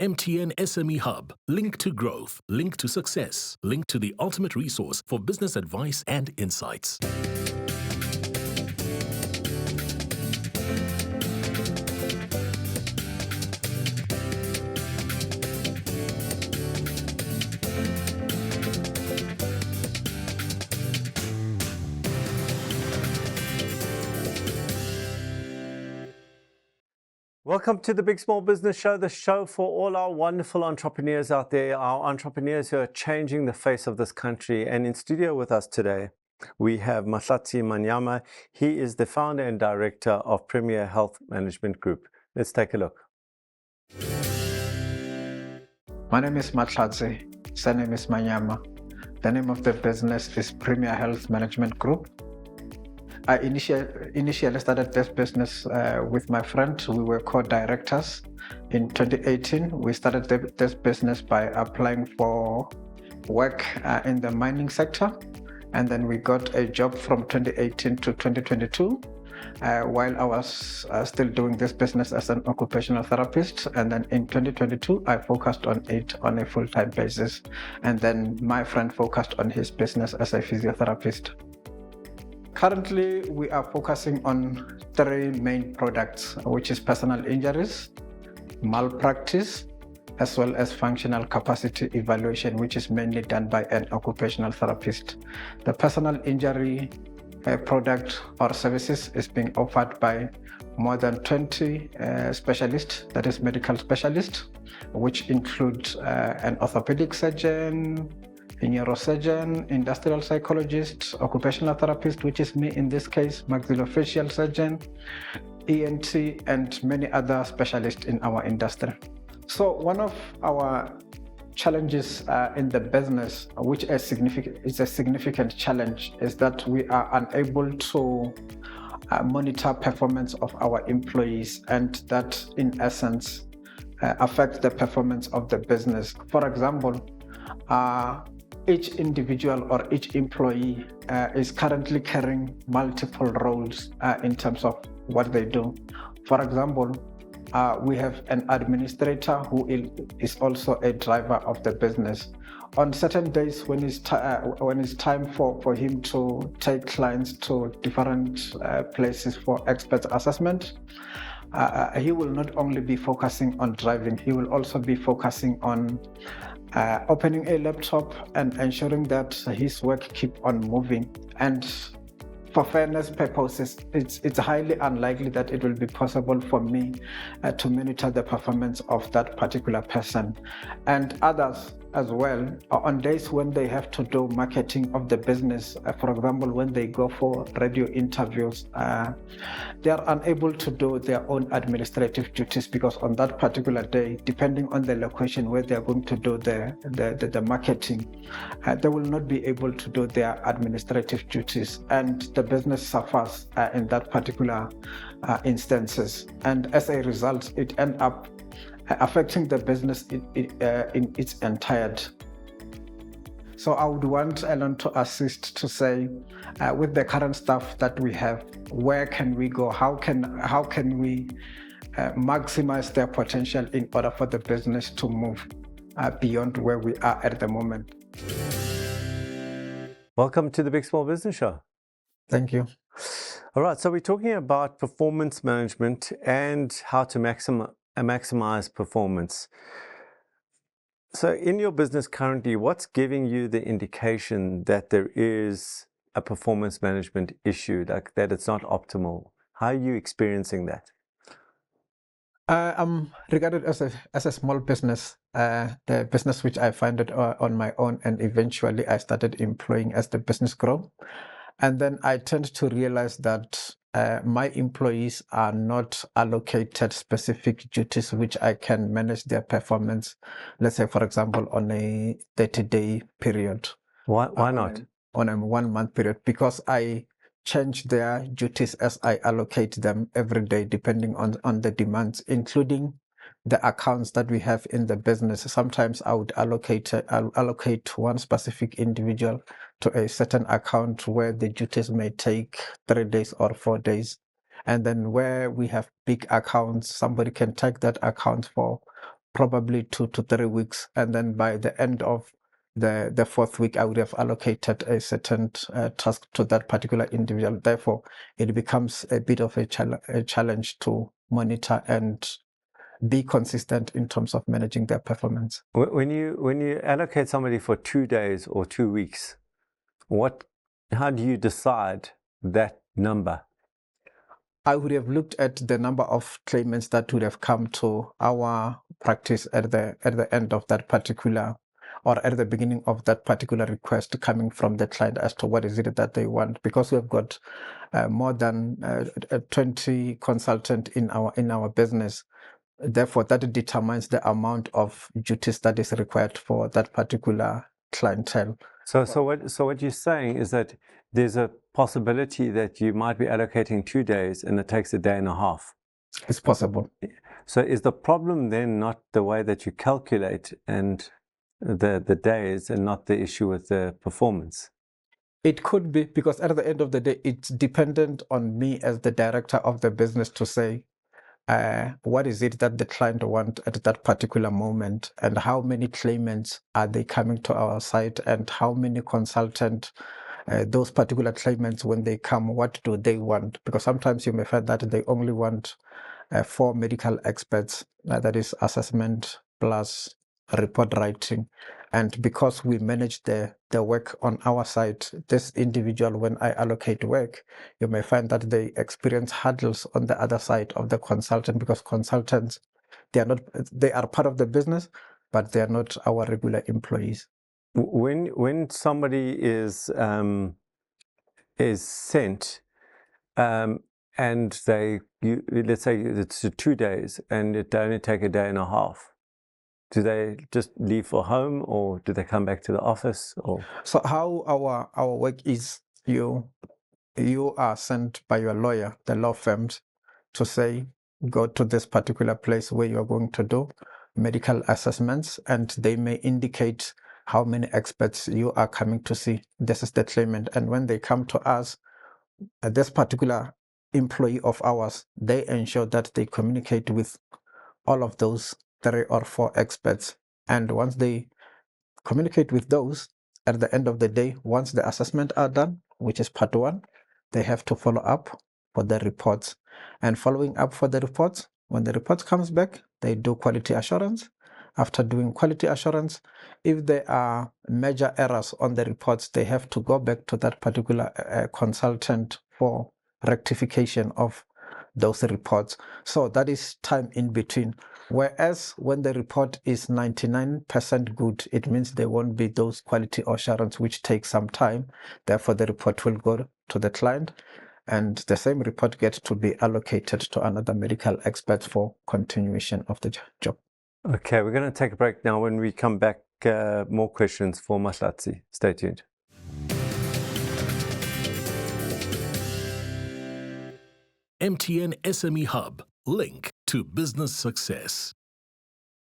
MTN SME Hub. Link to growth. Link to success. Link to the ultimate resource for business advice and insights. Welcome to the Big Small Business Show, the show for all our wonderful entrepreneurs out there, our entrepreneurs who are changing the face of this country. And in studio with us today, we have Mahlatsi Manyama. He is the founder and director of Premier Health Management Group. Let's take a look. My name is Mahlatsi. Surname is Manyama. The name of the business is Premier Health Management Group. I initially started this business with my friend. We were co-directors. In 2018, we started this business by applying for work in the mining sector. And then we got a job from 2018 to 2022 while I was still doing this business as an occupational therapist. And then in 2022, I focused on it on a full-time basis. And then my friend focused on his business as a physiotherapist. Currently, we are focusing on three main products, which is personal injuries, malpractice, as well as functional capacity evaluation, which is mainly done by an occupational therapist. The personal injury product or services is being offered by more than 20 specialists, that is medical specialists, which include an orthopedic surgeon, a neurosurgeon, industrial psychologist, occupational therapist, which is me in this case, maxillofacial surgeon, ENT, and many other specialists in our industry. So one of our challenges in the business, which is a significant challenge, is that we are unable to monitor performance of our employees, and that in essence affects the performance of the business. For example, each individual or each employee is currently carrying multiple roles in terms of what they do. For example, we have an administrator who is also a driver of the business. On certain days when it's time for him to take clients to different places for expert assessment, he will not only be focusing on driving, he will also be focusing on opening a laptop and ensuring that his work keep on moving. And for fairness purposes, it's highly unlikely that it will be possible for me to monitor the performance of that particular person. And others as well, on days when they have to do marketing of the business, for example, when they go for radio interviews, they are unable to do their own administrative duties because on that particular day, depending on the location where they are going to do the marketing, they will not be able to do their administrative duties, and the business suffers in that particular instances. And as a result, it ends up affecting the business in its entirety. So I would want Allon to assist to say, with the current stuff that we have, where can we go? How can we maximize their potential in order for the business to move beyond where we are at the moment? Welcome to the Big Small Business Show. Thank you. All right, so we're talking about performance management and how to maximize performance. So in your business currently, what's giving you the indication that there is a performance management issue, like that it's not optimal? How are you experiencing that? I'm regarded as a small business, the business which I founded on my own, and eventually I started employing as the business grew. And then I tend to realize that my employees are not allocated specific duties which I can manage their performance, let's say, for example, on a 30-day period. Why not? On a 1 month period, because I change their duties as I allocate them every day, depending on the demands, including the accounts that we have in the business. Sometimes I would allocate one specific individual to a certain account where the duties may take 3 days or 4 days. And then where we have big accounts, somebody can take that account for probably 2 to 3 weeks. And then by the end of the fourth week, I would have allocated a certain task to that particular individual. Therefore, it becomes a bit of a challenge to monitor and be consistent in terms of managing their performance. When you allocate somebody for 2 days or 2 weeks, how do you decide that number? I would have looked at the number of claimants that would have come to our practice at the end of that particular, or at the beginning of that particular request coming from the client as to what is it that they want. Because we've got more than 20 consultants in our business, therefore that determines the amount of duties that is required for that particular clientele. So what you're saying is that there's a possibility that you might be allocating 2 days and it takes a day and a half. It's possible. So is the problem then not the way that you calculate and the days, and not the issue with the performance? It could be, because at the end of the day, it's dependent on me as the director of the business to say, what is it that the client wants at that particular moment, and how many claimants are they coming to our site, and how many consultants, those particular claimants, when they come, what do they want? Because sometimes you may find that they only want 4 medical experts, that is assessment plus report writing. And because we manage the work on our side, this individual, when I allocate work, you may find that they experience hurdles on the other side of the consultant, because consultants, they are part of the business, but they are not our regular employees. When somebody is sent, and let's say it's 2 days and it only take a day and a half, do they just leave for home, or do they come back to the office? Or so how our work is, you are sent by your lawyer, the law firms, to say, go to this particular place where you're going to do medical assessments, and they may indicate how many experts you are coming to see. This is the claimant. And when they come to us, this particular employee of ours, they ensure that they communicate with all of those 3 or 4 experts. And once they communicate with those, at the end of the day, once the assessment are done, which is part 1, they have to follow up for the reports. And following up for the reports, when the report comes back, they do quality assurance. After doing quality assurance, if there are major errors on the reports, they have to go back to that particular consultant for rectification of those reports. So that is time in between. Whereas when the report is 99% good, it means there won't be those quality assurance, which takes some time. Therefore, the report will go to the client, and the same report gets to be allocated to another medical expert for continuation of the job. Okay, we're going to take a break now. When we come back, more questions for Mahlatsi. Stay tuned. MTN SME Hub, link to business success.